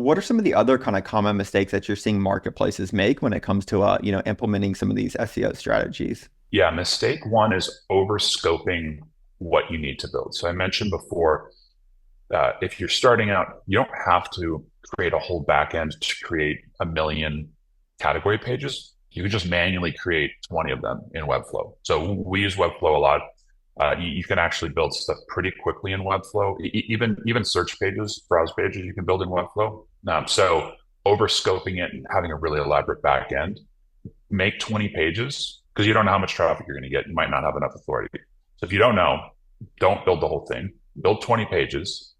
What are some of the other kind of common mistakes that you're seeing marketplaces make when it comes to implementing some of these SEO strategies? Yeah, mistake one is over scoping what you need to build. So I mentioned before, if you're starting out, you don't have to create a whole backend to create a million category pages. You can just manually create 20 of them in Webflow. So we use Webflow a lot. You can actually build stuff pretty quickly in Webflow. Even search pages, browse pages, you can build in Webflow. So over scoping it and having a really elaborate backend, make 20 pages because you don't know how much traffic you're going to get. You might not have enough authority. So if you don't know, don't build the whole thing. Build 20 pages,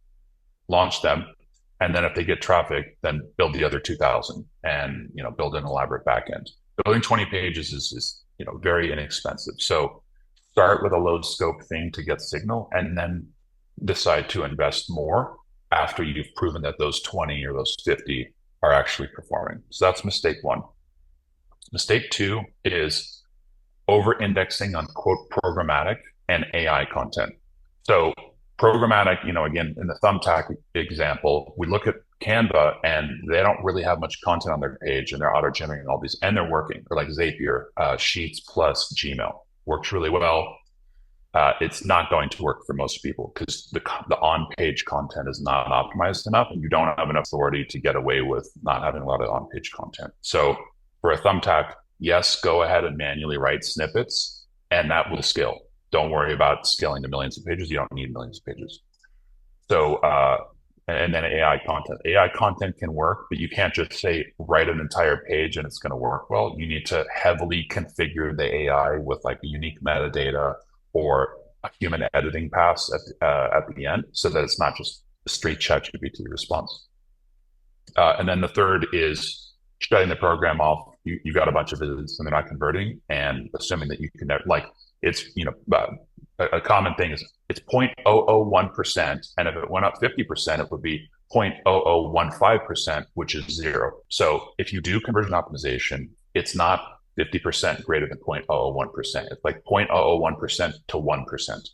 launch them, and then if they get traffic, then build the other 2,000 and build an elaborate backend. Building 20 pages is very inexpensive. So start with a low scope thing to get signal, and then decide to invest more after you've proven that those 20 or those 50 are actually performing. So that's mistake one. Mistake two is over indexing on quote programmatic and AI content. So programmatic, again, in the Thumbtack example, we look at Canva and they don't really have much content on their page and they're auto generating all these and they're working. Or like Zapier, Sheets plus Gmail works really well. It's not going to work for most people because the on-page content is not optimized enough and you don't have enough authority to get away with not having a lot of on-page content. So for a Thumbtack, yes, go ahead and manually write snippets and that will scale. Don't worry about scaling to millions of pages. You don't need millions of pages. So, and then AI content. AI content can work, but you can't just say write an entire page and it's going to work well. You need to heavily configure the AI with like unique metadata or a human editing pass at the end so that it's not just a straight ChatGPT response. And then the third is shutting the program off. You've got a bunch of visits and they're not converting, and assuming that you can like it's a common thing is it's 0.001%, and if it went up 50%, it would be 0.0015%, which is zero. So if you do conversion optimization, it's not 50% greater than 0.001%. It's like 0.001% to 1%.